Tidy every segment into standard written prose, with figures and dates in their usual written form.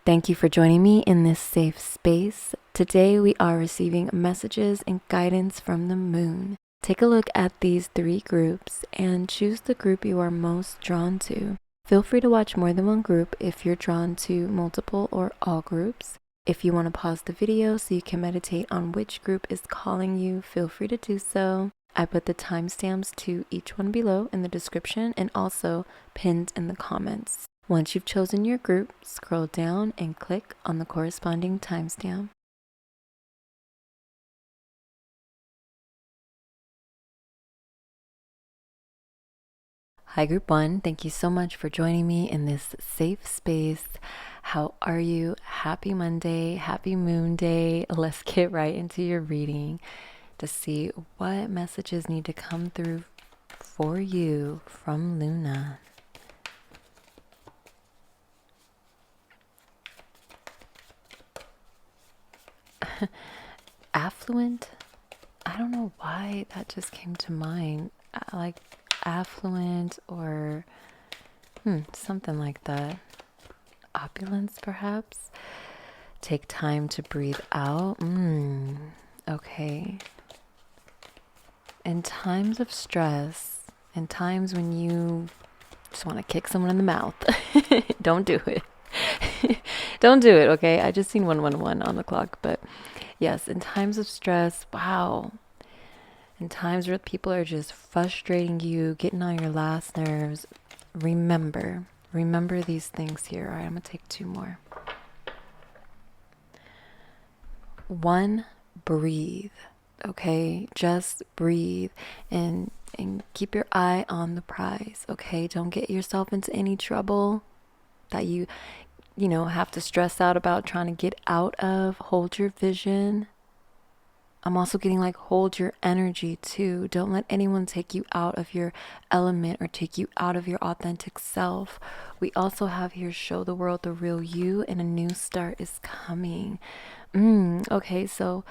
Thank you for joining me in this safe space. Today we are receiving messages and guidance from the moon. Take a look at these 3 groups and choose the group you are most drawn to. Feel free to watch more than one group if you're drawn to multiple or all groups. If you want to pause the video so you can meditate on which group is calling you, feel free to do so. I put the timestamps to each one below in the description and also pinned in the comments. Once you've chosen your group, scroll down and click on the corresponding timestamp. Hi Group 1, thank you so much for joining me in this safe space. How are you? Happy Monday, happy Moon Day. Let's get right into your reading to see what messages need to come through for you from Luna. Affluent? I don't know why that just came to mind. Like affluent or something like that. Opulence, perhaps. Take time to breathe out. Okay. In times of stress, in times when you just want to kick someone in the mouth, don't do it. Don't do it, okay? I just seen 111 on the clock, but yes, in times of stress, wow. In times where people are just frustrating you, getting on your last nerves, remember these things here. All right, I'm going to take 2 more. 1, breathe, okay? Just breathe and keep your eye on the prize, okay? Don't get yourself into any trouble that you have to stress out about trying to get out of. Hold your vision. I'm also getting like hold your energy too. Don't let anyone take you out of your element or take you out of your authentic self. We also have here show the world the real you and a new start is coming. Okay, so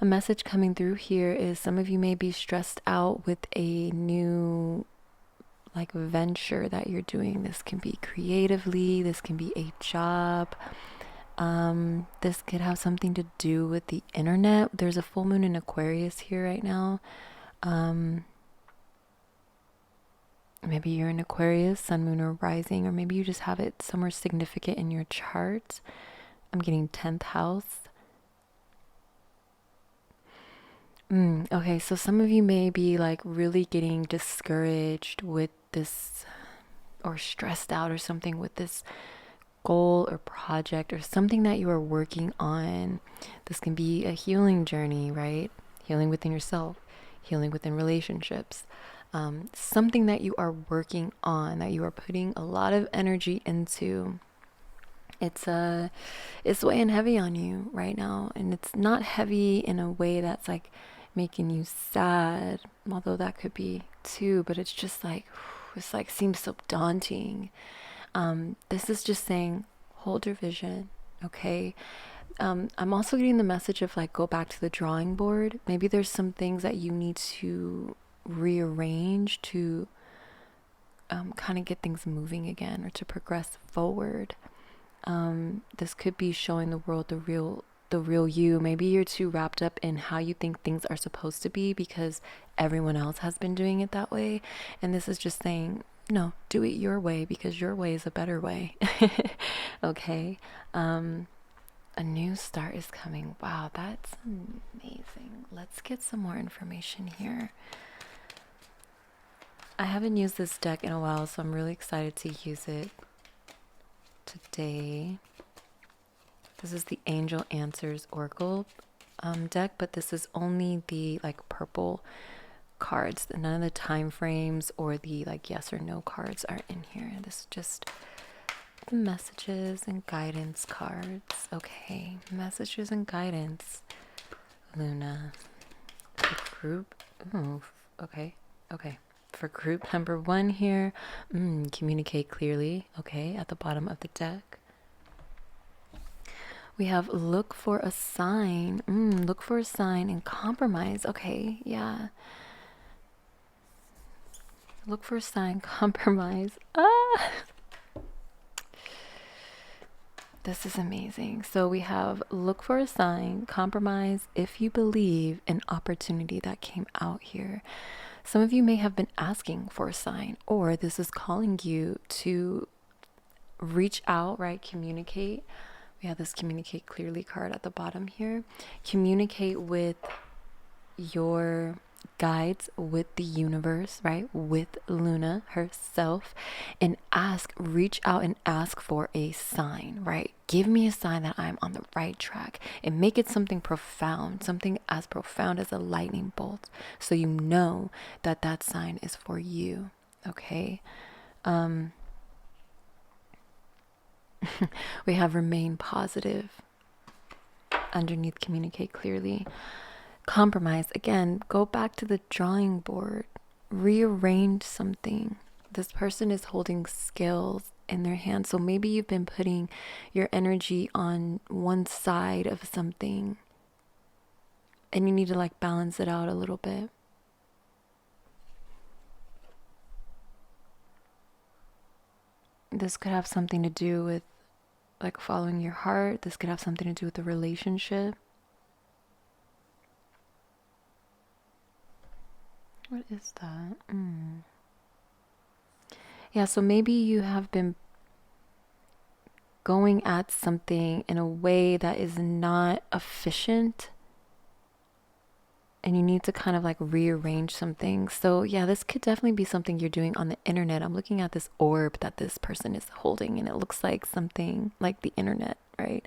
a message coming through here is some of you may be stressed out with a new like venture that you're doing. This can be creatively, this can be a job. This could have something to do with the internet. There's a full moon in Aquarius here right now. Maybe you're in Aquarius, sun, moon, or rising, or maybe you just have it somewhere significant in your chart. I'm getting 10th house. Okay, so some of you may be like really getting discouraged with this or stressed out or something with this goal or project or something that you are working on. This can be a healing journey, right? Healing within yourself, healing within relationships. Something that you are working on, that you are putting a lot of energy into. It's weighing heavy on you right now, and it's not heavy in a way that's like making you sad, although that could be too, but it's just like it's like seems so daunting. This is just saying hold your vision, okay? I'm also getting the message of like go back to the drawing board. Maybe there's some things that you need to rearrange to kind of get things moving again or to progress forward. This could be showing the world the real you. Maybe you're too wrapped up in how you think things are supposed to be because everyone else has been doing it that way. And this is just saying, no, do it your way because your way is a better way. Okay. A new start is coming. Wow, that's amazing. Let's get some more information here. I haven't used this deck in a while, so I'm really excited to use it today. This is the Angel Answers Oracle deck, but this is only the like purple cards. None of the time frames or the like yes or no cards are in here. This is just the messages and guidance cards. Okay, messages and guidance. Luna. The group. Ooh, okay. For group number 1 here, communicate clearly. Okay, at the bottom of the deck. We have look for a sign. Look for a sign and compromise. Okay, yeah. Look for a sign, compromise. This is amazing. So we have look for a sign, compromise if you believe, an opportunity that came out here. Some of you may have been asking for a sign, or this is calling you to reach out, right? Communicate. We have this communicate clearly card at the bottom here. Communicate with your guides, with the universe, right? With Luna herself, and reach out and ask for a sign, right? Give me a sign that I'm on the right track, and make it something profound, something as profound as a lightning bolt, so you know that that sign is for you, okay? We have remain positive underneath communicate clearly. Compromise, again, go back to the drawing board, rearrange something. This person is holding scales in their hand, so maybe you've been putting your energy on one side of something and you need to like balance it out a little bit. This could have something to do with like following your heart. This could have something to do with the relationship. What is that? Yeah, so maybe you have been going at something in a way that is not efficient, and you need to kind of like rearrange some things. So yeah, this could definitely be something you're doing on the internet. I'm looking at this orb that this person is holding, and it looks like something like the internet, right?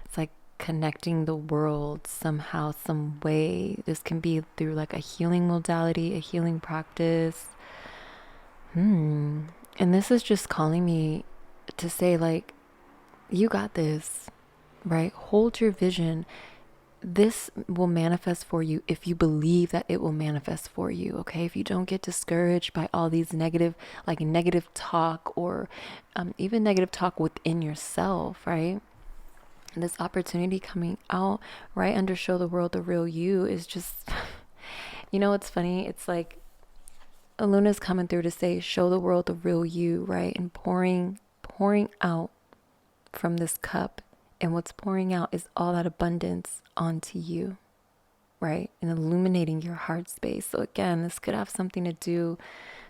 It's like connecting the world somehow, some way. This can be through like a healing modality, a healing practice. And this is just calling me to say, like, you got this, right? Hold your vision. This will manifest for you if you believe that it will manifest for you, okay? If you don't get discouraged by all these negative talk, or even negative talk within yourself, right? This opportunity coming out right under show the world the real you is just, you know, it's funny. It's like Luna's coming through to say, show the world the real you, right? And pouring out from this cup. And what's pouring out is all that abundance onto you, right? And illuminating your heart space. So again, this could have something to do,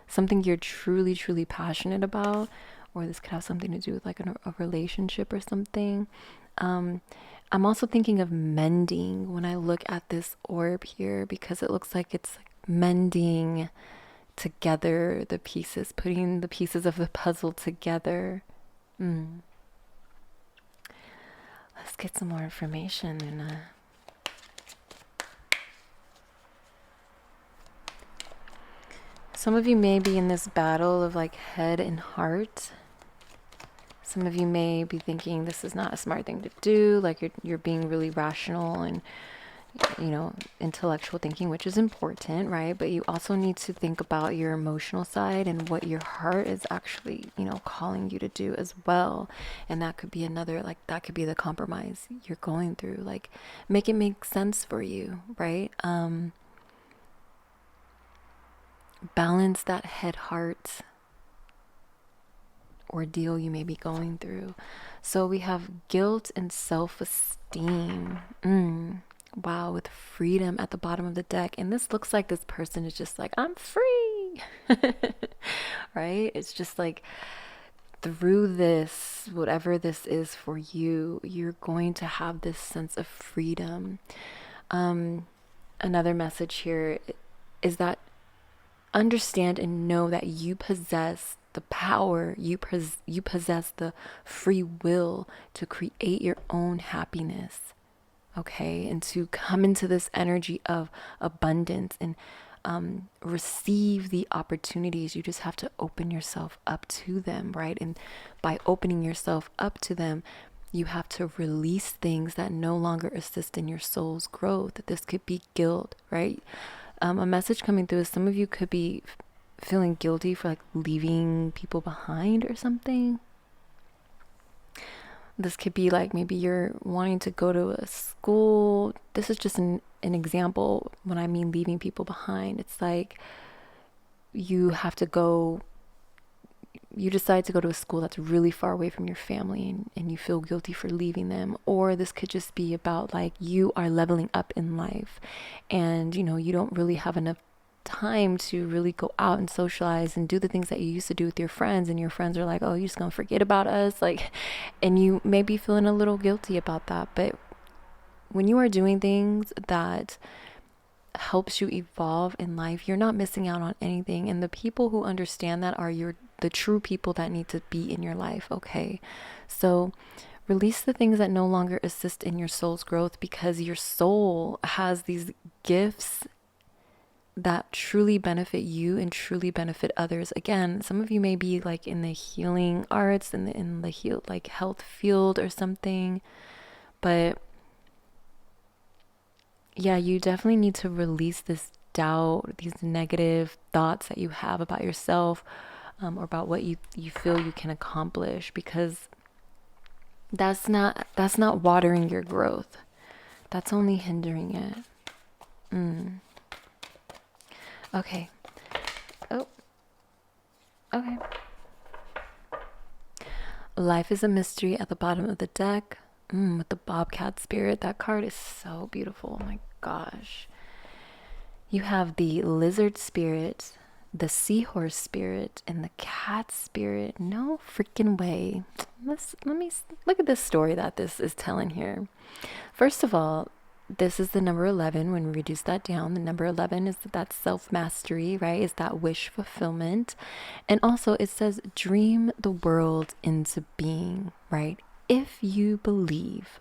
something you're truly, truly passionate about, or this could have something to do with like a relationship or something. I'm also thinking of mending when I look at this orb here, because it looks like it's like mending together the pieces, putting the pieces of the puzzle together. Let's get some more information. And some of you may be in this battle of like head and heart. Some of you may be thinking this is not a smart thing to do, like you're being really rational and, you know, intellectual thinking, which is important, right? But you also need to think about your emotional side and what your heart is actually, you know, calling you to do as well. And that could be another, like, that could be the compromise you're going through. Like, make it make sense for you, right? Balance that head heart ordeal you may be going through. So we have guilt and self-esteem. Wow, with freedom at the bottom of the deck. And this looks like this person is just like, I'm free. Right? It's just like, through this, whatever this is for you, you're going to have this sense of freedom. Another message here is that understand and know that you possess the power, you possess the free will to create your own happiness. Okay, and to come into this energy of abundance and receive the opportunities. You just have to open yourself up to them, right? And by opening yourself up to them, you have to release things that no longer assist in your soul's growth. This could be guilt, right? A message coming through is some of you could be feeling guilty for like leaving people behind or something. This could be like maybe you're wanting to go to a school. This is just an example. When I mean leaving people behind, it's like you have to go you decide to go to a school that's really far away from your family, and you feel guilty for leaving them. Or this could just be about like you are leveling up in life, and you don't really have enough time to really go out and socialize and do the things that you used to do with your friends, and your friends are like, oh, you're just gonna forget about us, like, and you may be feeling a little guilty about that. But when you are doing things that helps you evolve in life, you're not missing out on anything. And the people who understand that are the true people that need to be in your life. Okay, so release the things that no longer assist in your soul's growth, because your soul has these gifts that truly benefit you and truly benefit others. Again, some of you may be like in the healing arts and in the like health field or something, but yeah, you definitely need to release this doubt, these negative thoughts that you have about yourself, or about what you feel you can accomplish, because that's not watering your growth. That's only hindering it. Okay. Oh. Okay. Life is a mystery at the bottom of the deck. With the Bobcat spirit. That card is so beautiful. Oh my gosh. You have the lizard spirit, the seahorse spirit, and the cat spirit. No freaking way. Let me look at this story that this is telling here. First of all, this is the number 11. When we reduce that down, the number 11 is that self-mastery, right? Is that wish fulfillment. And also it says dream the world into being, right? If you believe,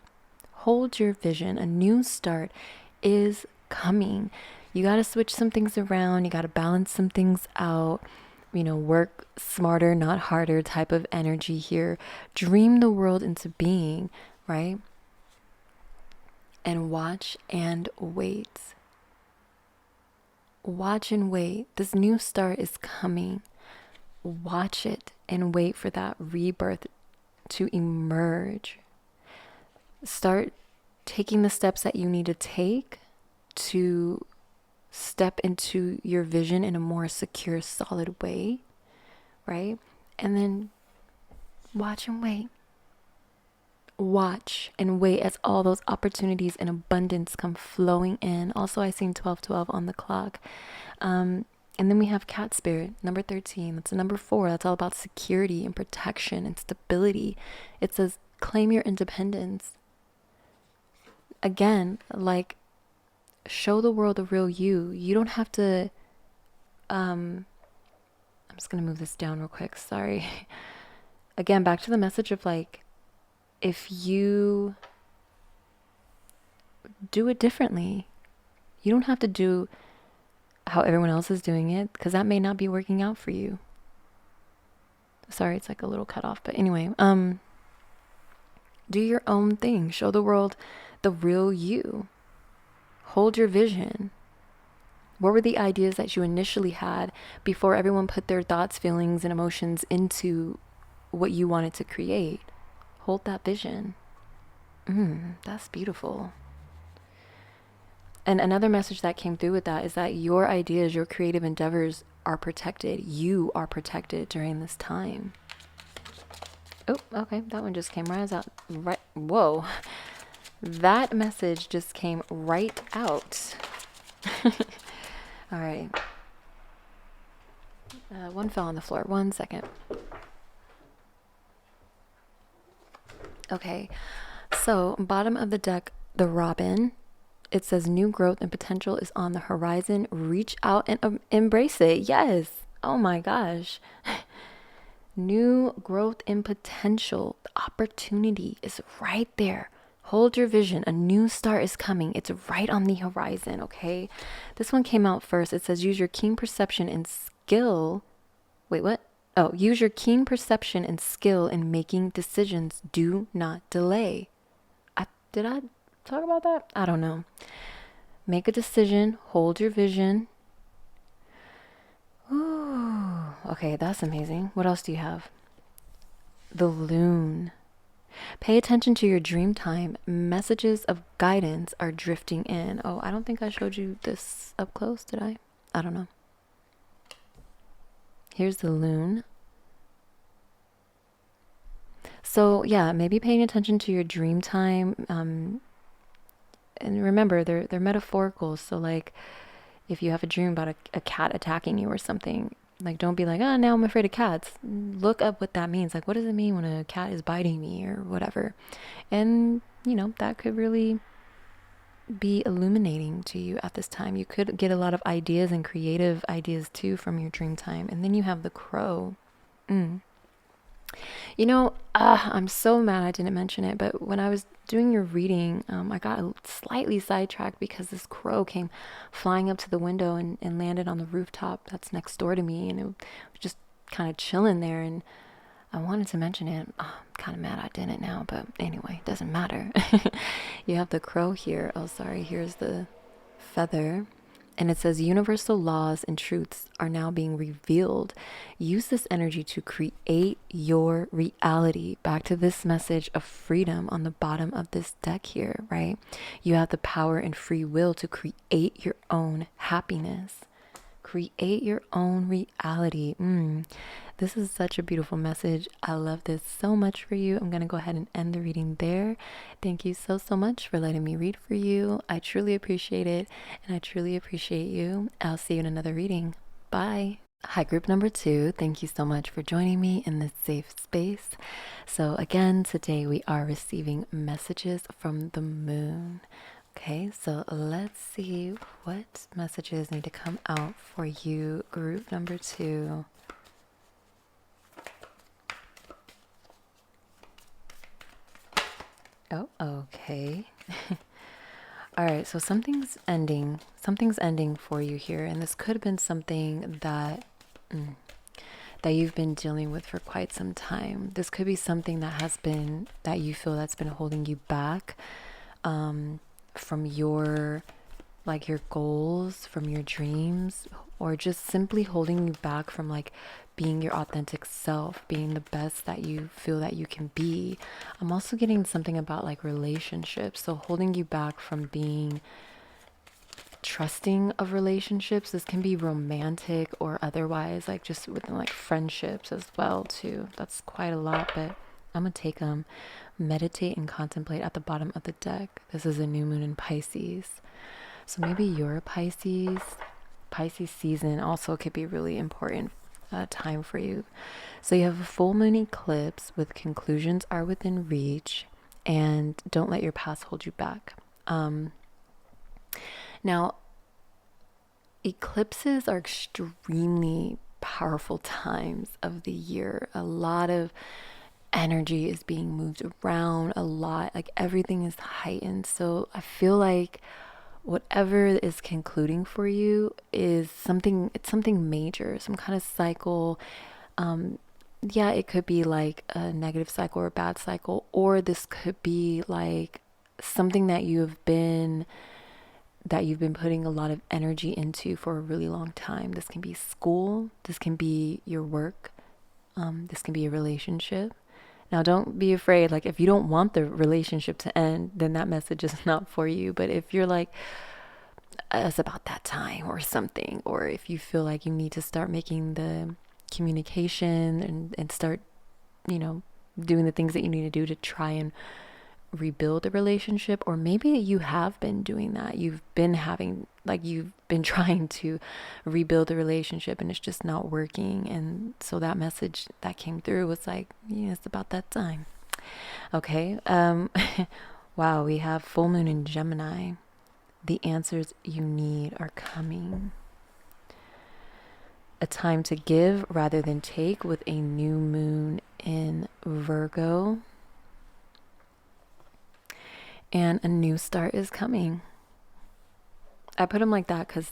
hold your vision, a new start is coming. You got to switch some things around. You got to balance some things out. Work smarter, not harder type of energy here. Dream the world into being, right? And watch and wait. Watch and wait. This new start is coming. Watch it and wait for that rebirth to emerge. Start taking the steps that you need to take to step into your vision in a more secure, solid way, right? And then watch and wait. Watch and wait as all those opportunities and abundance come flowing in. Also, I seen 1212 on the clock. And then we have cat spirit, number 13. That's number 4. That's all about security and protection and stability. It says claim your independence. Again, like, show the world the real you. You don't have to, I'm just going to move this down real quick. Sorry. Again, back to the message of like, if you do it differently, you don't have to do how everyone else is doing it, because that may not be working out for you. Sorry, it's like a little cut off. But anyway, do your own thing. Show the world the real you. Hold your vision. What were the ideas that you initially had before everyone put their thoughts, feelings, and emotions into what you wanted to create? Hold that vision. That's beautiful. And another message that came through with that is that your ideas, your creative endeavors are protected. You are protected during this time. Oh, okay. That one just came right out. Right. Whoa. That message just came right out. All right. One fell on the floor. 1 second. Okay. So, bottom of the deck, the Robin. It says new growth and potential is on the horizon. Reach out and embrace it. Yes. Oh my gosh. New growth and potential. The opportunity is right there. Hold your vision. A new start is coming. It's right on the horizon, okay? This one came out first. It says use your keen perception and skill. Wait, what? Oh, use your keen perception and skill in making decisions. Do not delay. Did I talk about that? I don't know. Make a decision. Hold your vision. Ooh, okay, that's amazing. What else do you have? The Loon. Pay attention to your dream time. Messages of guidance are drifting in. Oh, I don't think I showed you this up close, did I? I don't know. Here's the Loon. So yeah, maybe paying attention to your dream time. And remember, they're metaphorical. So like, if you have a dream about a cat attacking you or something, like don't be like, oh, now I'm afraid of cats. Look up what that means. Like, what does it mean when a cat is biting me or whatever? And that could really be illuminating to you at this time. You could get a lot of ideas and creative ideas too from your dream time. And then you have the crow. Mm. I'm so mad I didn't mention it, but when I was doing your reading, I got slightly sidetracked because this crow came flying up to the window and landed on the rooftop that's next door to me, and it was just kind of chilling there, and I wanted to mention it. Oh, I'm kind of mad I didn't now, but anyway, it doesn't matter. You have the crow here. Oh, sorry, here's the feather. And it says universal laws and truths are now being revealed. Use this energy to create your reality. Back to this message of freedom on the bottom of this deck here, right? You have the power and free will to create your own happiness. Create your own reality. This is such a beautiful message. I love this so much for you. I'm going to go ahead and end the reading there. Thank you so, so much for letting me read for you. I truly appreciate it, and I truly appreciate you. I'll see you in another reading. Bye. Hi, group number 2. Thank you so much for joining me in this safe space. So again, today we are receiving messages from the moon. Okay, so let's see what messages need to come out for you, group number 2. Oh, okay. All right, so something's ending for you here, and this could have been something that you've been dealing with for quite some time. This could be something that you feel that's been holding you back from your goals, from your dreams, or just simply holding you back from being your authentic self, being the best that you feel that you can be. I'm also getting something about relationships, so holding you back from being trusting of relationships. This can be romantic or otherwise, just within friendships as well too. That's quite a lot, but I'm gonna take them. Meditate and contemplate at the bottom of the deck. This is a new moon in Pisces. So maybe you're a Pisces. Pisces season also could be really important time for you. So you have a full moon eclipse with conclusions are within reach, and don't let your past hold you back. Now, eclipses are extremely powerful times of the year. A lot of energy is being moved around, a lot, everything is heightened. So I feel like whatever is concluding for you is something major, some kind of cycle. Yeah, it could be a negative cycle or a bad cycle, or this could be something that you've been putting a lot of energy into for a really long time. This can be school, this can be your work, this can be a relationship. Now, don't be afraid. If you don't want the relationship to end, then that message is not for you. But if you're it's about that time or something, or if you feel like you need to start making the communication and start, doing the things that you need to do to try and rebuild the relationship, or maybe you have been doing that. You've been trying to rebuild the relationship and it's just not working. And so that message that came through was it's about that time. Okay. Wow, we have full moon in Gemini. The answers you need are coming. A time to give rather than take with a new moon in Virgo. And a new start is coming. I put them like that because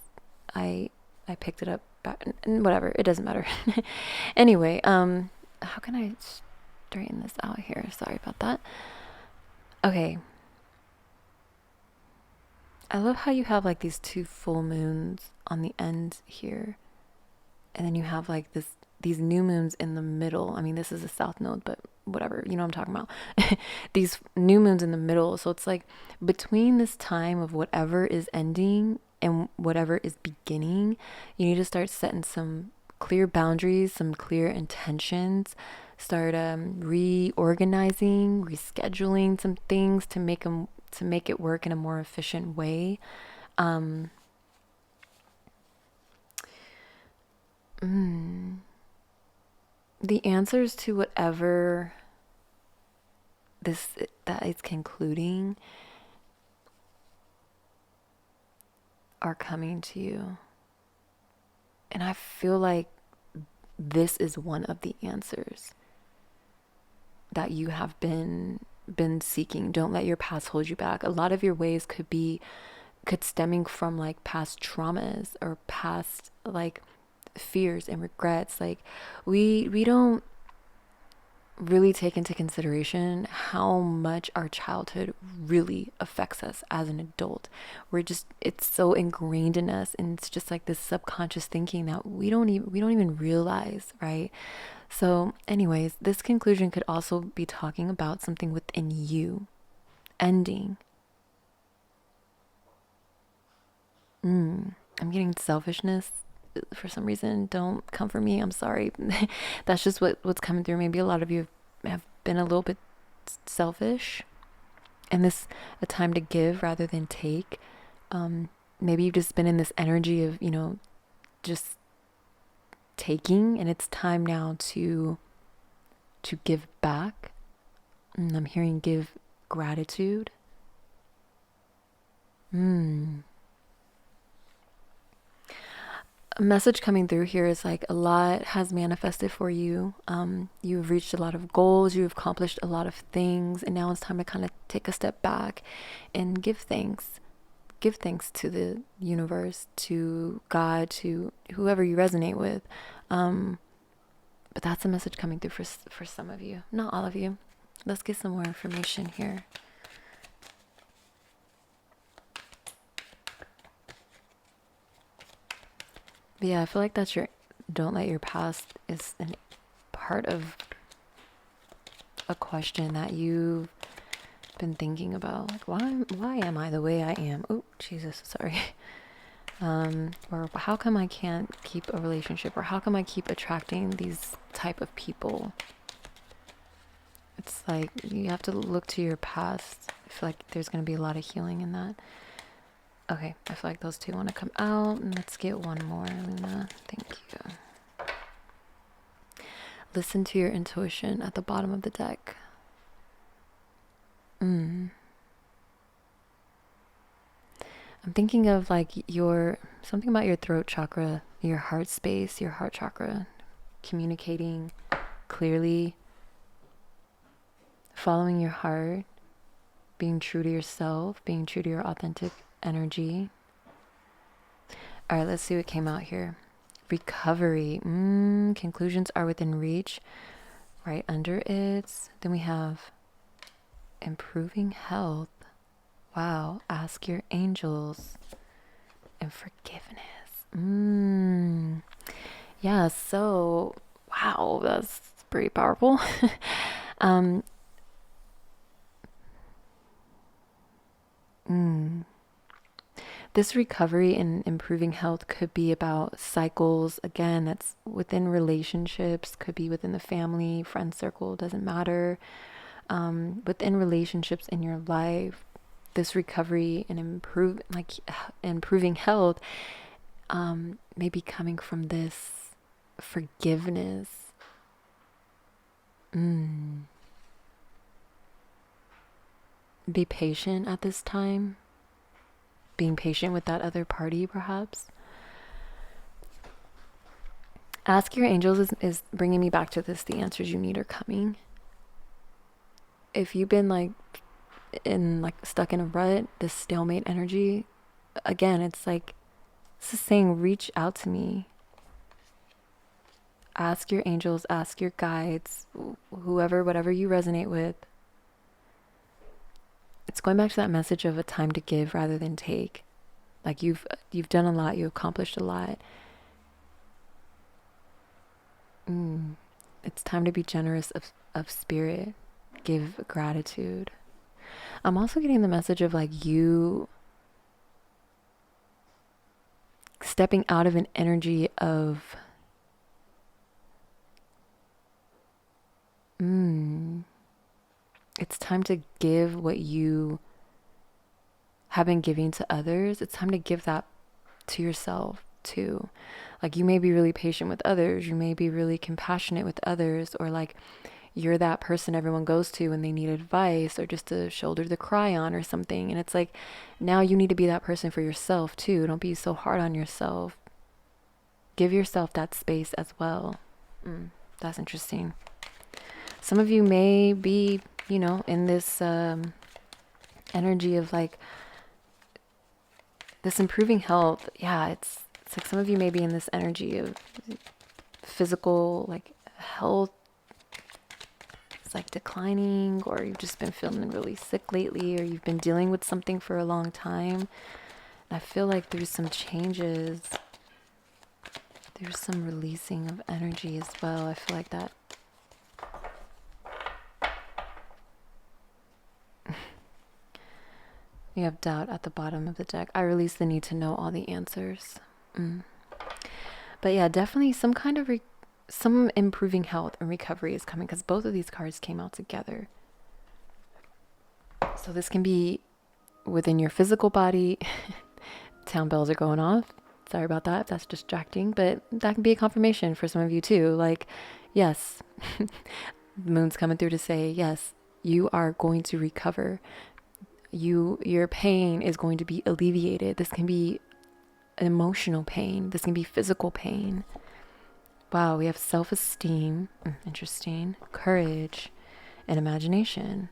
I picked it up back, and whatever, it doesn't matter. Anyway, how can I straighten this out here? Sorry about that. Okay. I love how you have these 2 full moons on the ends here. And then you have these new moons in the middle. I mean, this is a south node, but whatever, you know what I'm talking about. These new moons in the middle. So it's between this time of whatever is ending and whatever is beginning, you need to start setting some clear boundaries, some clear intentions, start reorganizing, rescheduling some things to make it work in a more efficient way. The answers to whatever this that is concluding are coming to you. And I feel like this is one of the answers that you have been seeking. Don't let your past hold you back. A lot of your ways could stemming from like past traumas or past like fears and regrets. Like we don't really take into consideration how much our childhood really affects us as an adult. It's so ingrained in us, and it's just like this subconscious thinking that we don't even realize, right? So anyways, this conclusion could also be talking about something within you ending. I'm getting selfishness for some reason. Don't come for me, I'm sorry. That's just what's coming through. Maybe a lot of you have been a little bit selfish, and this a time to give rather than take. Maybe you've just been in this energy of just taking, and it's time now to give back. I'm hearing give gratitude. A message coming through here is like a lot has manifested for you. You've reached a lot of goals, you've accomplished a lot of things, and now it's time to kind of take a step back and give thanks. Give thanks to the universe, to God, to whoever you resonate with. But that's a message coming through for some of you, not all of you. Let's get some more information here. But yeah, I feel like that's don't let your past is a part of a question that you've been thinking about. Like, why am I the way I am? Oh, Jesus, sorry. Or how come I can't keep a relationship? Or how come I keep attracting these type of people? It's like you have to look to your past. I feel like there's going to be a lot of healing in that. Okay, I feel like those two want to come out. And let's get one more, Luna. Thank you. Listen to your intuition at the bottom of the deck. I'm thinking of like something about your throat chakra, your heart space, your heart chakra, communicating clearly, following your heart, being true to yourself, being true to your authentic energy. All right, let's see what came out here. Recovery. Conclusions are within reach. Right under it. Then we have improving health. Wow. Ask your angels. And forgiveness. Yeah, so wow, that's pretty powerful. This recovery and improving health could be about cycles. Again, that's within relationships, could be within the family, friend circle, doesn't matter. Within relationships in your life, this recovery and improving health may be coming from this forgiveness. Be patient at this time. Being patient with that other party, perhaps. Ask your angels is bringing me back to this. The answers you need are coming. If you've been stuck in a rut, this stalemate energy, again, it's just saying, reach out to me. Ask your angels, ask your guides, whatever you resonate with. It's going back to that message of a time to give rather than take. Like you've done a lot, you've accomplished a lot. It's time to be generous of spirit. Give gratitude. I'm also getting the message of you stepping out of an energy of It's time to give what you have been giving to others. It's time to give that to yourself too. Like, you may be really patient with others, you may be really compassionate with others, or like you're that person everyone goes to when they need advice or just a shoulder to cry on or something. And it's like, now you need to be that person for yourself too. Don't be so hard on yourself. Give yourself that space as well. That's interesting. Some of you may be, in this energy of like this improving health. Yeah, it's like some of you may be in this energy of physical like health. It's like declining, or you've just been feeling really sick lately, or you've been dealing with something for a long time. I feel like there's some changes. There's some releasing of energy as well. I feel like that. You have doubt at the bottom of the deck. I release the need to know all the answers. But yeah, definitely some kind of some improving health and recovery is coming, because both of these cards came out together. So this can be within your physical body. Town bells are going off. Sorry about that if that's distracting, but that can be a confirmation for some of you too. Like, yes, the moon's coming through to say, yes, you are going to recover. Your pain is going to be alleviated. This can be an emotional pain. This can be physical pain. Wow, we have self-esteem, interesting, courage, and imagination.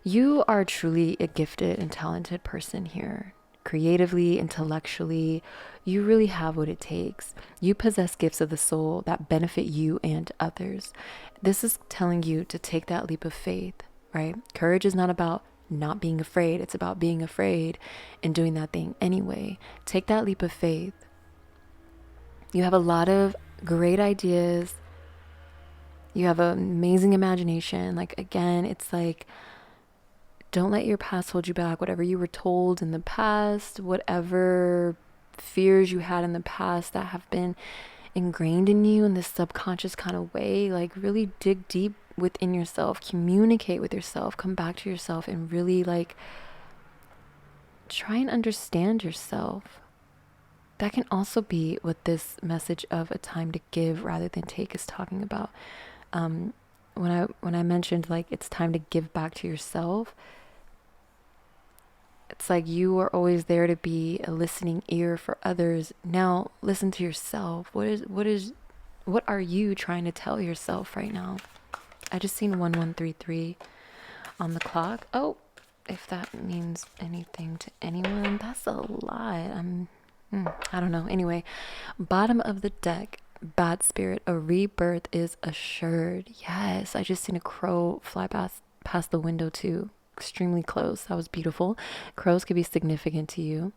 You are truly a gifted and talented person here. Creatively, intellectually, you really have what it takes. You possess gifts of the soul that benefit you and others. This is telling you to take that leap of faith, right? Courage is not about not being afraid. It's about being afraid and doing that thing anyway. Take that leap of faith. You have a lot of great ideas. You have an amazing imagination. Like, again, it's like, don't let your past hold you back. Whatever you were told in the past, whatever fears you had in the past that have been ingrained in you in this subconscious kind of way, like really dig deep within yourself, communicate with yourself, come back to yourself, and really like try and understand yourself. That can also be what this message of a time to give rather than take is talking about. When I mentioned like it's time to give back to yourself, it's like you are always there to be a listening ear for others. Now listen to yourself. What are you trying to tell yourself right now? I just seen 1133 on the clock. Oh, if that means anything to anyone, that's a lot. I don't know. Anyway, bottom of the deck, bad spirit, a rebirth is assured. Yes, I just seen a crow fly past the window too. Extremely close. That was beautiful. Crows could be significant to you.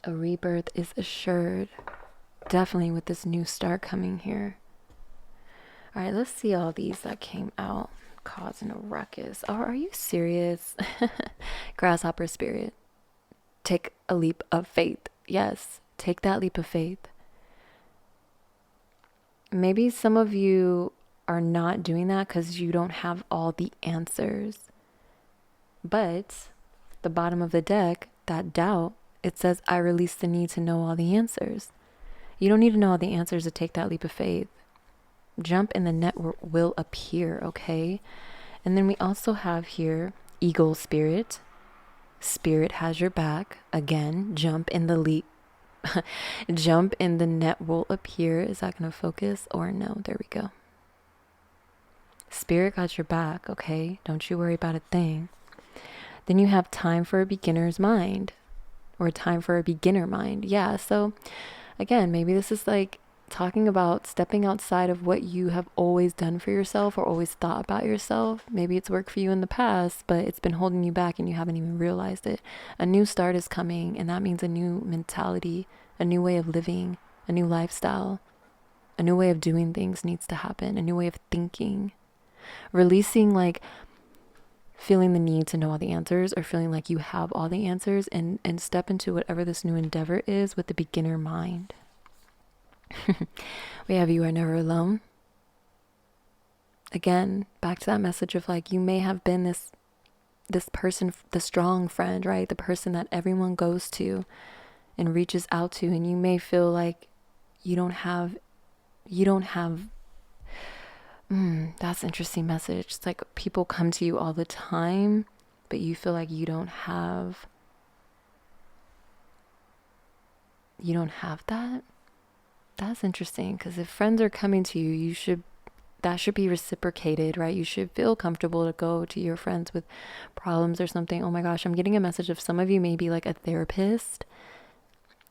A rebirth is assured. Definitely with this new star coming here. All right, let's see all these that came out causing a ruckus. Oh, are you serious? Grasshopper spirit. Take a leap of faith. Yes, take that leap of faith. Maybe some of you are not doing that because you don't have all the answers. But the bottom of the deck, that doubt, it says, I release the need to know all the answers. You don't need to know all the answers to take that leap of faith. Jump and the net will appear, okay? And then we also have here eagle spirit. Spirit has your back. Again, jump in the leap. Jump and the net will appear. Is that going to focus or no? There we go. Spirit got your back, okay? Don't you worry about a thing. Then you have time for a beginner's mind, or time for a beginner mind. Yeah, so again, maybe this is like talking about stepping outside of what you have always done for yourself or always thought about yourself. Maybe it's worked for you in the past, but it's been holding you back and you haven't even realized it. A new start is coming, and that means a new mentality, a new way of living, a new lifestyle, a new way of doing things needs to happen, a new way of thinking. Releasing like feeling the need to know all the answers or feeling like you have all the answers, and step into whatever this new endeavor is with the beginner mind. We have you are never alone. Again, back to that message of like, you may have been this person, the strong friend, right? The person that everyone goes to and reaches out to, and you may feel like you don't have that's an interesting message. It's like people come to you all the time, but you feel like you don't have that. That's interesting, because if friends are coming to you, that should be reciprocated, right? You should feel comfortable to go to your friends with problems or something. Oh my gosh, I'm getting a message of some of you may be like a therapist,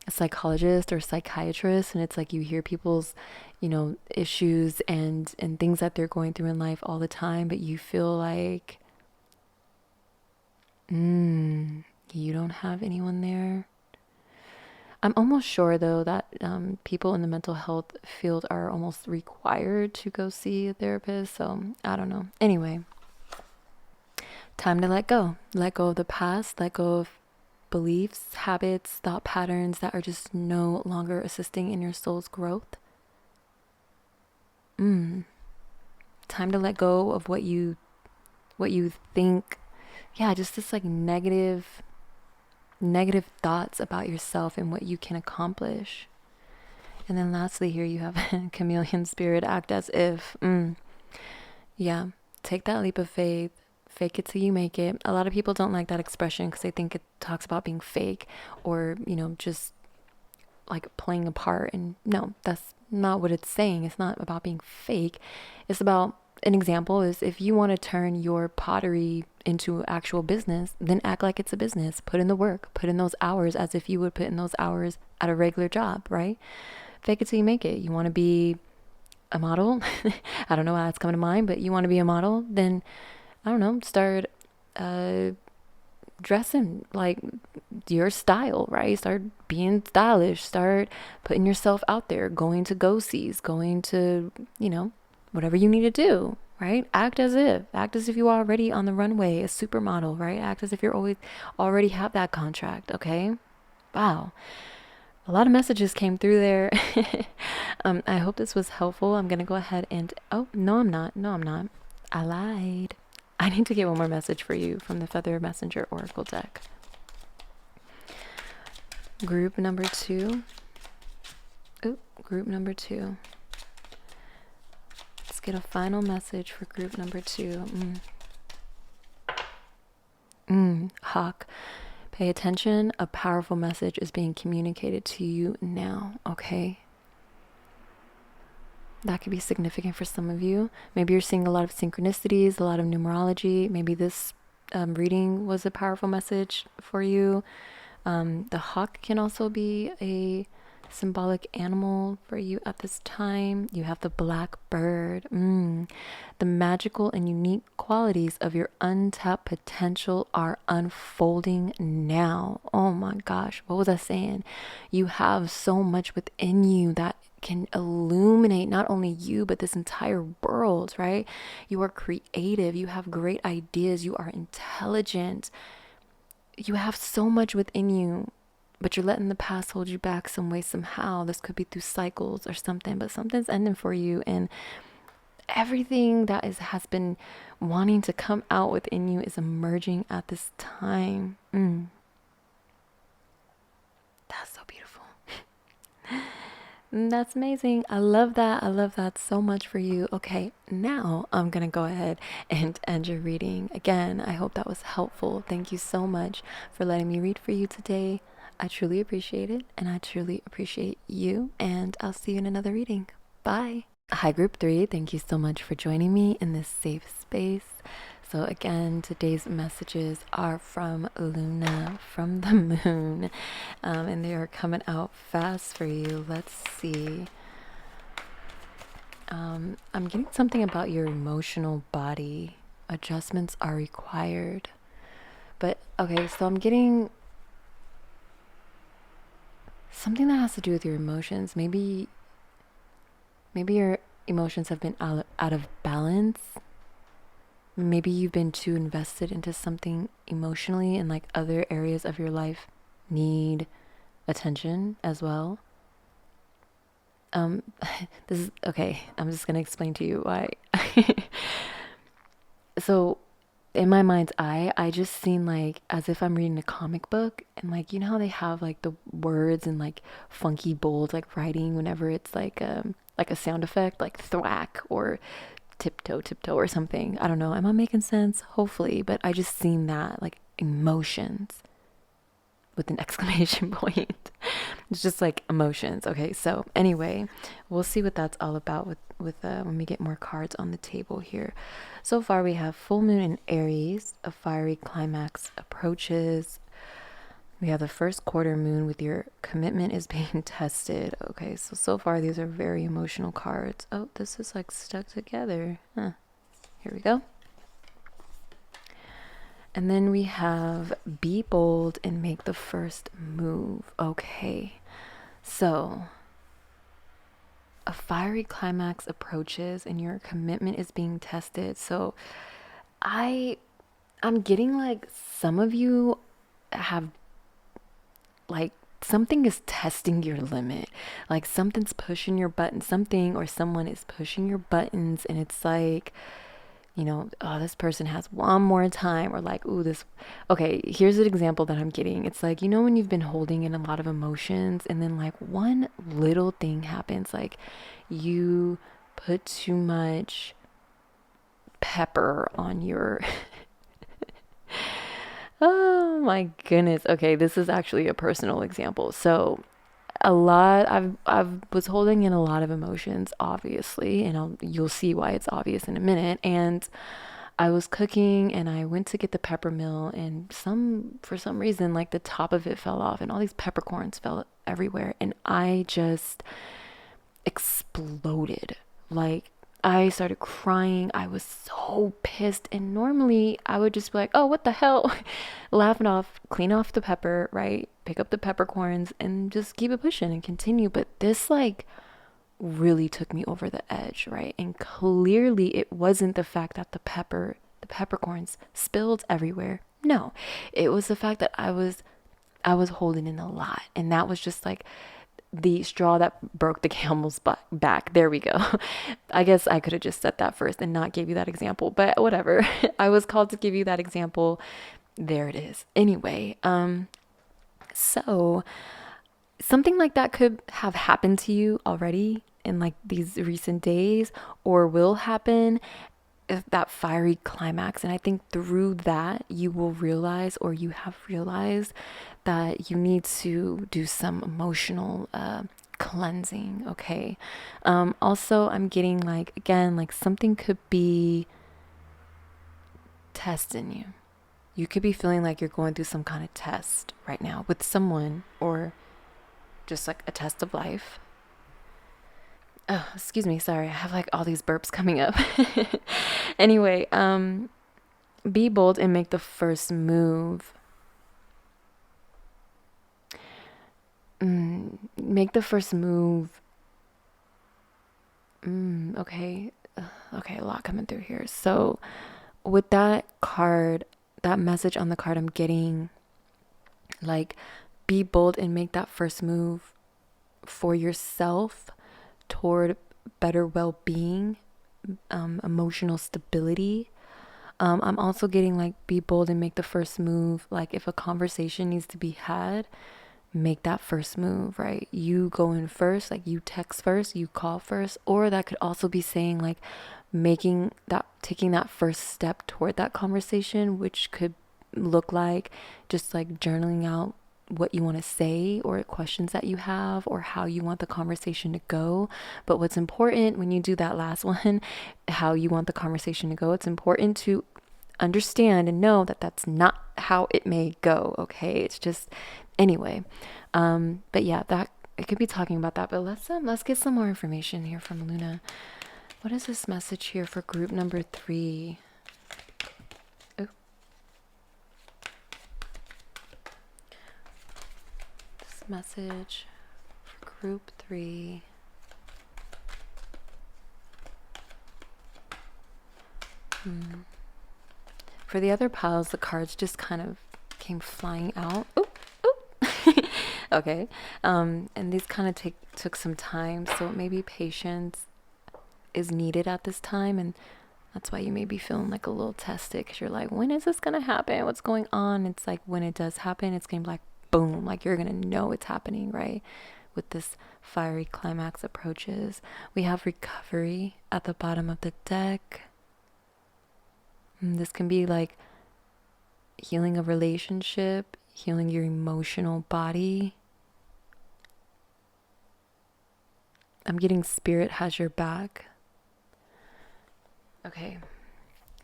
a psychologist or psychiatrist, and it's like you hear people's, issues and things that they're going through in life all the time, but you feel like you don't have anyone there. I'm almost sure though that people in the mental health field are almost required to go see a therapist, so I don't know. Anyway, time to let go of the past, let go of beliefs, habits, thought patterns that are just no longer assisting in your soul's growth. Time to let go of what you think. Yeah, just this like negative thoughts about yourself and what you can accomplish. And then lastly, here you have chameleon spirit, act as if. Yeah, take that leap of faith. Fake it till you make it. A lot of people don't like that expression because they think it talks about being fake or, just like playing a part. And no, that's not what it's saying. It's not about being fake. It's about, an example is if you want to turn your pottery into actual business, then act like it's a business. Put in the work, put in those hours as if you would put in those hours at a regular job, right? Fake it till you make it. You want to be a model? I don't know why that's coming to mind, but you want to be a model? Then, I don't know, start dressing like your style, right? Start being stylish, start putting yourself out there, going to go-sees, going to, whatever you need to do, right? Act as if you're already on the runway, a supermodel, right? Act as if you're already have that contract, okay? Wow. A lot of messages came through there. I hope this was helpful. I'm going to go ahead and, oh, no, I'm not. I lied. I need to get one more message for you from the Feather Messenger Oracle deck. Group number 2. Group number 2. Let's get a final message for group number 2. Hawk. Pay attention. A powerful message is being communicated to you now, okay? That could be significant for some of you. Maybe you're seeing a lot of synchronicities, a lot of numerology. Maybe this reading was a powerful message for you. The hawk can also be a symbolic animal for you at this time. You have the black bird. The magical and unique qualities of your untapped potential are unfolding now. Oh my gosh, what was I saying? You have so much within you that can illuminate not only you but this entire world, right? You are creative, you have great ideas, you are intelligent, you have so much within you, but you're letting the past hold you back some way, somehow. This could be through cycles or something, but something's ending for you, and everything that has been wanting to come out within you is emerging at this time. That's so beautiful. That's amazing. I love that. I love that so much for you. Okay, now I'm going to go ahead and end your reading. Again, I hope that was helpful. Thank you so much for letting me read for you today. I truly appreciate it, and I truly appreciate you, and I'll see you in another reading. Bye. Hi, Group 3. Thank you so much for joining me in this safe space. So again, today's messages are from Luna, from the moon, and they are coming out fast for you. Let's see. I'm getting something about your emotional body. Adjustments are required. But, okay, so I'm getting something that has to do with your emotions. Maybe your emotions have been out of balance. Maybe you've been too invested into something emotionally, and like other areas of your life need attention as well. um this is okay, I'm just gonna explain to you why. So in my mind's eye, I just seen like as if I'm reading a comic book, and like you know how they have like the words and like funky bold like writing whenever it's like a sound effect like thwack or tiptoe or something. I don't know. Am I making sense? Hopefully, but I just seen that like emotions with an exclamation point. It's just like emotions. Okay, so anyway, we'll see what that's all about with when we get more cards on the table here. So far, we have full moon in Aries, a fiery climax approaches. We have the first quarter moon with your commitment is being tested. Okay, so far these are very emotional cards. Oh, this is like stuck together. Huh. Here we go. And then we have be bold and make the first move. Okay. So, a fiery climax approaches and your commitment is being tested. So, I I'm getting like some of you have like something is testing your limit. Like something's pushing your button, something or someone is pushing your buttons, and it's like, you know, oh, this person has one more time, or like, ooh, this. Okay, here's an example that I'm getting. It's like, you know, when you've been holding in a lot of emotions, and then like one little thing happens, like you put too much pepper on your. Oh my goodness. Okay, this is actually a personal example. So a lot I've was holding in a lot of emotions, obviously, and you'll see why it's obvious in a minute. And I was cooking and I went to get the pepper mill, and for some reason like the top of it fell off and all these peppercorns fell everywhere, and I just exploded. Like I started crying. I was so pissed. And normally I would just be like, oh, what the hell? Laugh it off, clean off the pepper, right? Pick up the peppercorns and just keep it pushing and continue. But this like really took me over the edge, right? And clearly it wasn't the fact that the peppercorns spilled everywhere. No, it was the fact that I was holding in a lot. And that was just like the straw that broke the camel's back. There we go. I guess I could have just said that first and not gave you that example, but whatever. I was called to give you that example. There it is. Anyway, so something like that could have happened to you already in like these recent days, or will happen, that fiery climax. And I think through that you will realize, or you have realized, that you need to do some emotional cleansing. Okay. Also I'm getting like, again, like something could be testing you. You could be feeling like you're going through some kind of test right now with someone, or just like a test of life. Oh, excuse me, sorry, I have like all these burps coming up. Anyway, be bold and make the first move. Make the first move. Okay. Okay, a lot coming through here. So with that card, that message on the card, I'm getting like, be bold and make that first move for yourself toward better well-being, emotional stability. I'm also getting like, be bold and make the first move. Like if a conversation needs to be had, make that first move, right? You go in first, like you text first, you call first. Or that could also be saying like taking that first step toward that conversation, which could look like just like journaling out what you want to say, or questions that you have, or how you want the conversation to go. But what's important when you do that last one, how you want the conversation to go, it's important to understand and know that that's not how it may go. Okay, it's just, anyway. But yeah, that it could be talking about that. But let's get some more information here from Luna. What is this message here for group number 3? Oh, this message for group 3. For the other piles, the cards just kind of came flying out. Oh, Okay. And these kind of took some time, so maybe patience is needed at this time, and that's why you may be feeling like a little tested, because you're like, when is this gonna happen? What's going on? It's like when it does happen, it's gonna be like boom, like you're gonna know it's happening, right? With this fiery climax approaches. We have recovery at the bottom of the deck. This can be like healing a relationship, healing your emotional body. I'm getting spirit has your back. Okay,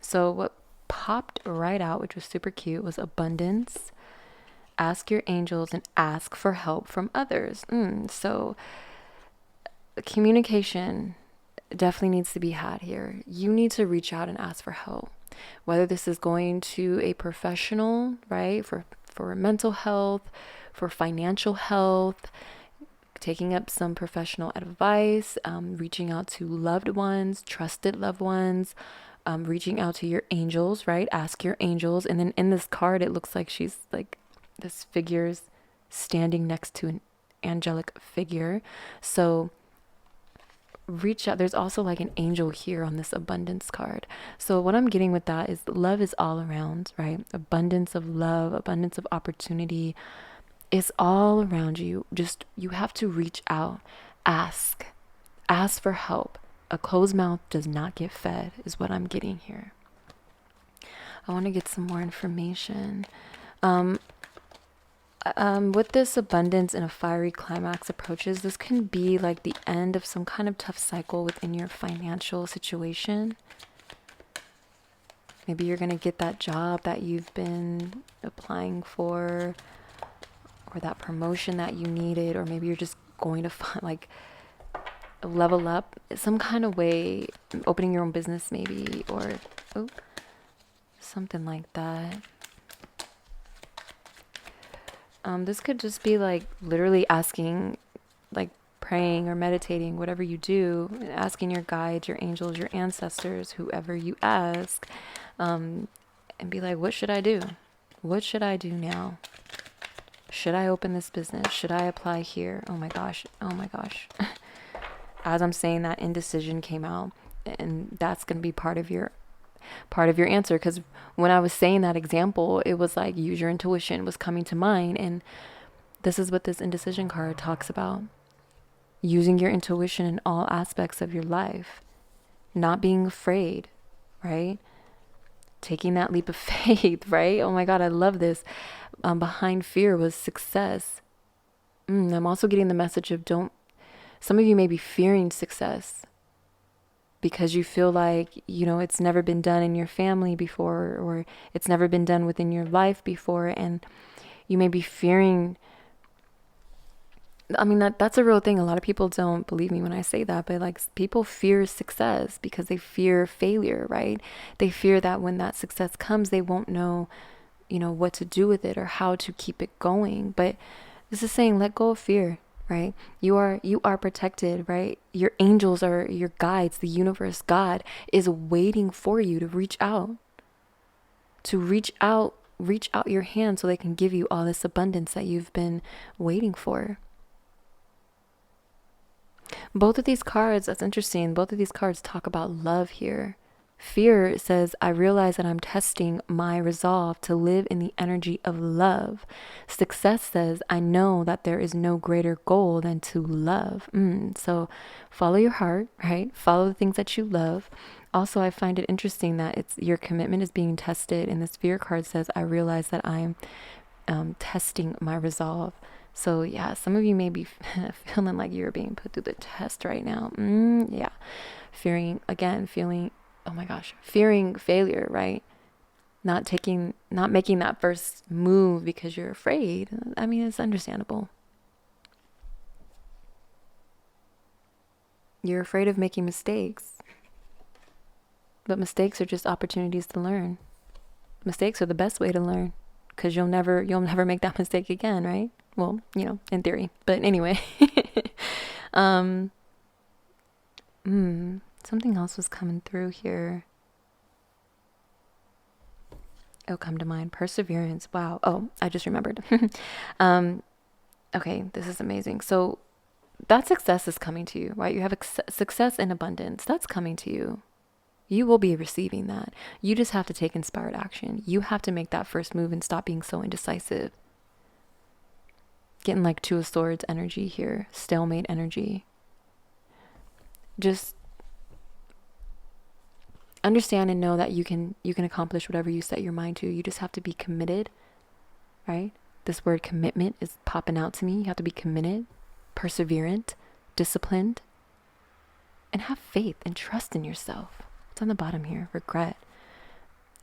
so what popped right out, which was super cute, was abundance. Ask your angels and ask for help from others. So communication definitely needs to be had here. You need to reach out and ask for help. Whether this is going to a professional, right, for mental health, for financial health, taking up some professional advice, reaching out to loved ones, trusted loved ones, reaching out to your angels, right? Ask your angels. And then in this card, it looks like she's like, this figure's standing next to an angelic figure. So reach out. There's also like an angel here on this abundance card. So what I'm getting with that is love is all around, right? Abundance of love, abundance of opportunity is all around you. Just, you have to reach out, ask for help. A closed mouth does not get fed, is what I'm getting here. I want to get some more information. With this abundance and a fiery climax approaches, this can be like the end of some kind of tough cycle within your financial situation. Maybe you're going to get that job that you've been applying for, or that promotion that you needed, or maybe you're just going to find like level up some kind of way, opening your own business maybe, or something like that. This could just be like literally asking, like praying or meditating, whatever you do, asking your guides, your angels, your ancestors, whoever you ask, and be like, what should I do? What should I do now? Should I open this business? Should I apply here? Oh my gosh. Oh my gosh. As I'm saying that, indecision came out, and that's going to be part of your answer, because when I was saying that example, it was like use your intuition was coming to mind, and this is what this indecision card talks about. Using your intuition in all aspects of your life, not being afraid, right? Taking that leap of faith, right? Oh my God, I love this. Behind fear was success. I'm also getting the message of some of you may be fearing success because you feel like, it's never been done in your family before, or it's never been done within your life before. And you may be fearing, that's a real thing. A lot of people don't believe me when I say that, but like people fear success because they fear failure, right? They fear that when that success comes, they won't know, what to do with it or how to keep it going. But this is saying, let go of fear. Right? You are protected, right? Your angels are your guides. The universe, God, is waiting for you to reach out your hand so they can give you all this abundance that you've been waiting for. Both of these cards, that's interesting. Both of these cards talk about love here. Fear says, I realize that I'm testing my resolve to live in the energy of love. Success says, I know that there is no greater goal than to love. So follow your heart, right? Follow the things that you love. Also, I find it interesting that your commitment is being tested. And this fear card says, I realize that I'm testing my resolve. So yeah, some of you may be feeling like you're being put through the test right now. Yeah. Feeling oh my gosh, fearing failure, right? Not making that first move because you're afraid. It's understandable. You're afraid of making mistakes. But mistakes are just opportunities to learn. Mistakes are the best way to learn, because you'll never make that mistake again, right? Well, in theory. But anyway. Something else was coming through here. Oh, come to mind. Perseverance. Wow. Oh, I just remembered. Okay, this is amazing. So that success is coming to you, right? You have success in abundance. That's coming to you. You will be receiving that. You just have to take inspired action. You have to make that first move and stop being so indecisive. Getting like Two of Swords energy here, stalemate energy. Just understand and know that you can accomplish whatever you set your mind to. You just have to be committed, right? This word commitment is popping out to me. You have to be committed, perseverant, disciplined, and have faith and trust in yourself. It's on the bottom here, regret.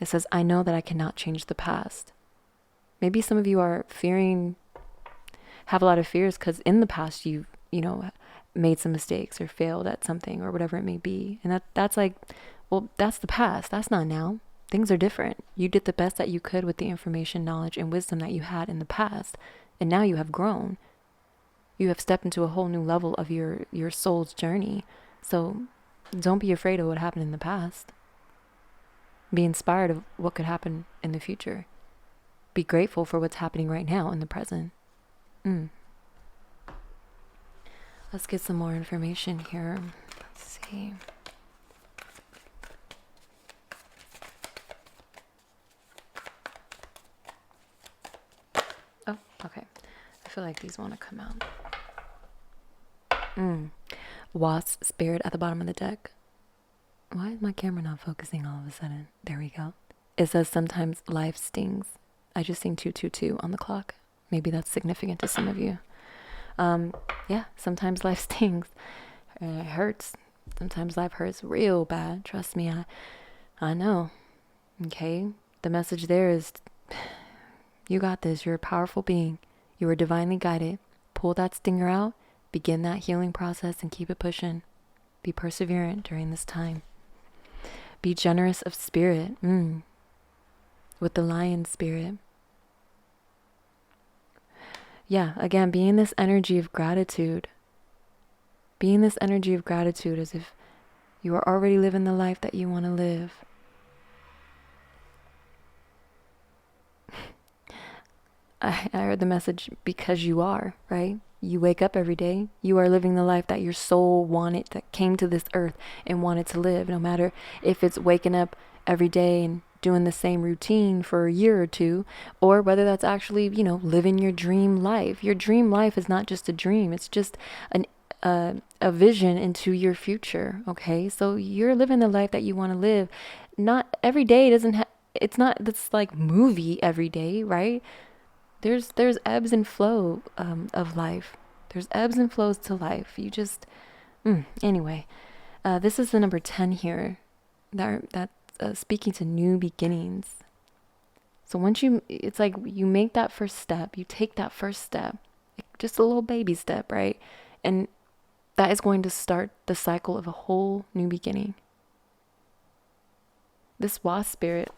It says, I know that I cannot change the past. Maybe some of you are have a lot of fears because in the past you've, made some mistakes or failed at something or whatever it may be. And that's like, well, that's the past. That's not now. Things are different. You did the best that you could with the information, knowledge, and wisdom that you had in the past. And now you have grown. You have stepped into a whole new level of your soul's journey. So don't be afraid of what happened in the past. Be inspired of what could happen in the future. Be grateful for what's happening right now in the present. Let's get some more information here. Let's see. Oh, okay. I feel like these want to come out. Wasp spirit at the bottom of the deck. Why is my camera not focusing all of a sudden? There we go. It says sometimes life stings. I just seen 222 on the clock. Maybe that's significant to some of you. Yeah, sometimes life stings. It hurts. Sometimes life hurts real bad. Trust me, I know. Okay? The message there is, you got this. You're a powerful being. You are divinely guided. Pull that stinger out. Begin that healing process and keep it pushing. Be perseverant during this time. Be generous of spirit. With the lion spirit. Yeah, again, be in this energy of gratitude. Be in this energy of gratitude as if you are already living the life that you want to live. I heard the message because you are, right? You wake up every day. You are living the life that your soul wanted, that came to this earth and wanted to live. No matter if it's waking up every day and doing the same routine for a year or two, or whether that's actually, living your dream life. Your dream life is not just a dream. It's just a vision into your future. Okay. So you're living the life that you want to live. Not every day it's not this like movie every day, right? There's ebbs and flow of life. There's ebbs and flows to life. You just, anyway, this is the number 10 here. That's speaking to new beginnings. So once it's like you make that first step, you take that first step, just a little baby step, right? And that is going to start the cycle of a whole new beginning. This wasp spirit,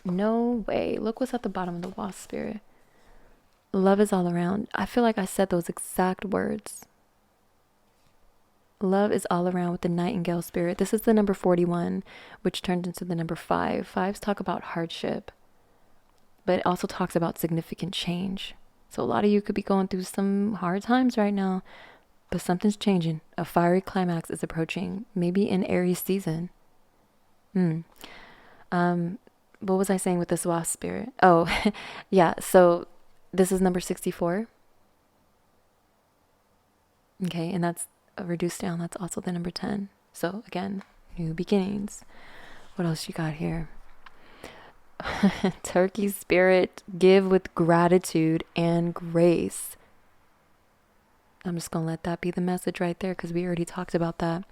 no way. Look what's at the bottom of the wasp spirit. Love is all around. I feel like I said those exact words. Love is all around with the nightingale spirit. This is the number 41, which turned into the number 5. Fives talk about hardship, but it also talks about significant change. So a lot of you could be going through some hard times right now, but something's changing. A fiery climax is approaching, maybe in Aries season. What was I saying with this wasp spirit? Oh, yeah. So this is number 64. Okay, and that's reduced down. That's also the number 10. So again, new beginnings. What else you got here? Turkey spirit, give with gratitude and grace. I'm just going to let that be the message right there because we already talked about that.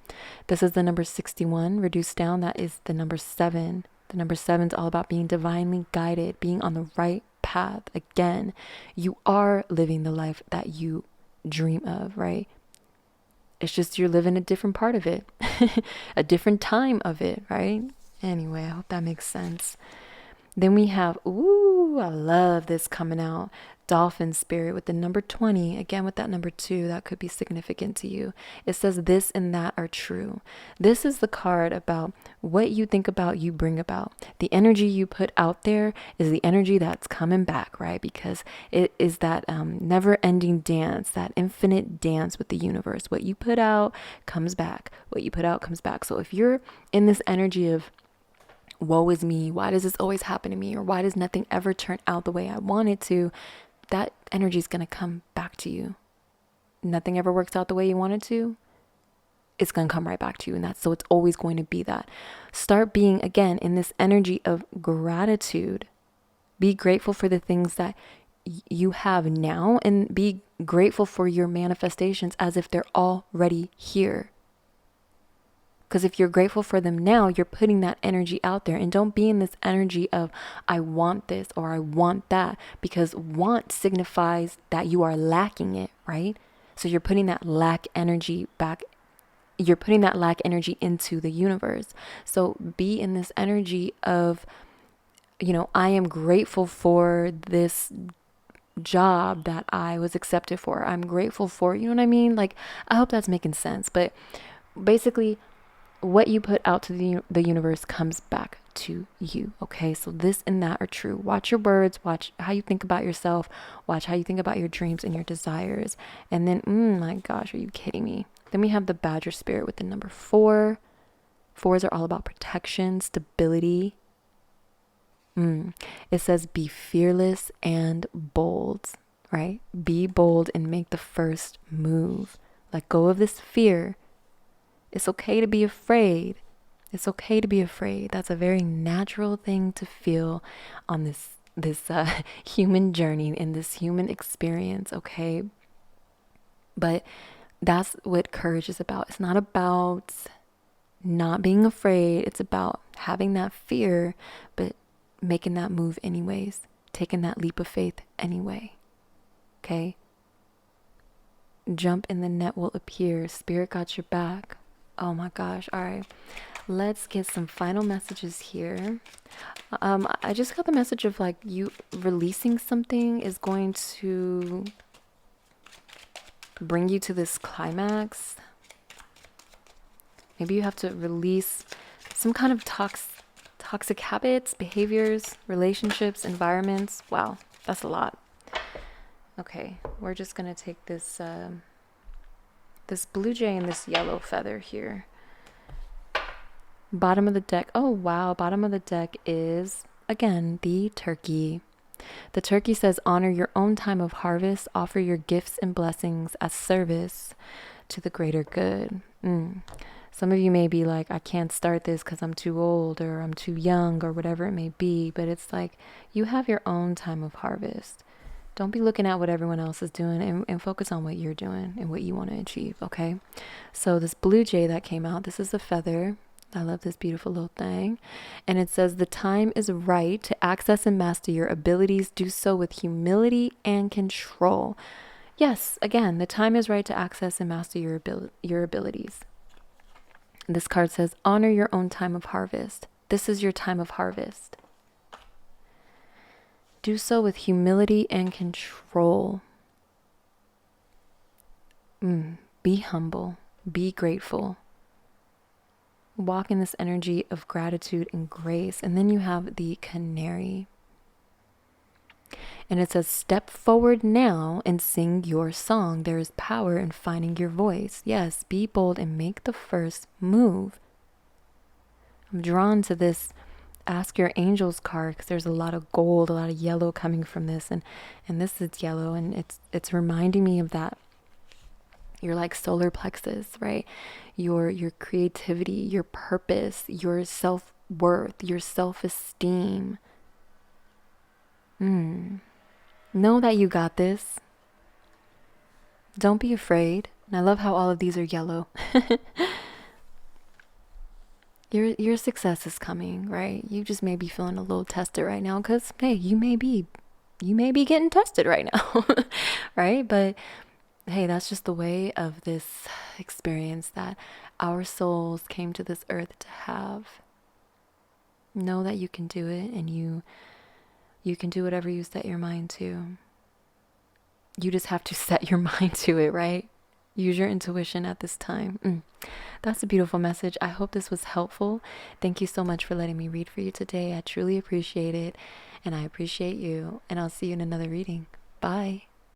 This is the number 61, reduced down. That is the number 7. The number 7 is all about being divinely guided, being on the right path. Again, you are living the life that you dream of, right? It's just you're living a different part of it, a different time of it, right? Anyway, I hope that makes sense. Then we have, ooh, I love this coming out. Dolphin spirit with the number 20. Again, with that number 2, that could be significant to you. It says this and that are true. This is the card about what you think about, you bring about. The energy you put out there is the energy that's coming back, right? Because it is that never ending dance, that infinite dance with the universe. What you put out comes back. What you put out comes back. So if you're in this energy of, woe is me, why does this always happen to me, or why does nothing ever turn out the way I want it to, that energy is going to come back to you. Nothing ever works out the way you want it to, it's going to come right back to you. And that's, so it's always going to be that. Start being, again, in this energy of gratitude. Be grateful for the things that you have now, and be grateful for your manifestations as if they're already here. Because if you're grateful for them now, you're putting that energy out there. And don't be in this energy of, I want this or I want that. Because want signifies that you are lacking it, right? So you're putting that lack energy back. You're putting that lack energy into the universe. So be in this energy of, I am grateful for this job that I was accepted for. I'm grateful for, you know what I mean? Like, I hope that's making sense. But basically, what you put out to the universe comes back to you. Okay, so this and that are true. Watch your words, watch how you think about yourself, watch how you think about your dreams and your desires. And then, my gosh, are you kidding me? Then we have the Badger spirit with the number 4. 4s are all about protection, stability. It says be fearless and bold, right? Be bold and make the first move. Let go of this fear. It's okay to be afraid. It's okay to be afraid. That's a very natural thing to feel on this human journey, in this human experience, okay? But that's what courage is about. It's not about not being afraid. It's about having that fear, but making that move anyways, taking that leap of faith anyway, okay? Jump and the net will appear. Spirit got your back. Oh my gosh. All right. Let's get some final messages here. I just got the message of like you releasing something is going to bring you to this climax. Maybe you have to release some kind of toxic habits, behaviors, relationships, environments. Wow, that's a lot. Okay, we're just going to take this this blue jay and this yellow feather here. Bottom of the deck. Oh, wow. Bottom of the deck is, again, the turkey. The turkey says, honor your own time of harvest. Offer your gifts and blessings as service to the greater good. Some of you may be like, I can't start this because I'm too old or I'm too young or whatever it may be. But it's like, you have your own time of harvest. Don't be looking at what everyone else is doing, and focus on what you're doing and what you want to achieve, okay? So this blue jay that came out, this is a feather. I love this beautiful little thing. And it says, the time is right to access and master your abilities. Do so with humility and control. Yes, again, the time is right to access and master your abilities. This card says, honor your own time of harvest. This is your time of harvest. Do so with humility and control. Be humble. Be grateful. Walk in this energy of gratitude and grace. And then you have the canary. And it says, step forward now and sing your song. There is power in finding your voice. Yes, be bold and make the first move. I'm drawn to this ask your angels card because there's a lot of gold, a lot of yellow coming from this, and this is yellow, and it's reminding me of that. You're like solar plexus, right? Your creativity, your purpose, your self-worth, your self-esteem. Know that you got this. Don't be afraid. And I love how all of these are yellow. Your success is coming, right? You just may be feeling a little tested right now because, hey, you may be getting tested right now, right? But hey, that's just the way of this experience that our souls came to this earth to have. Know that you can do it, and you can do whatever you set your mind to. You just have to set your mind to it, right? Use your intuition at this time. That's a beautiful message. I hope this was helpful. Thank you so much for letting me read for you today. I truly appreciate it, and I appreciate you. And I'll see you in another reading. Bye.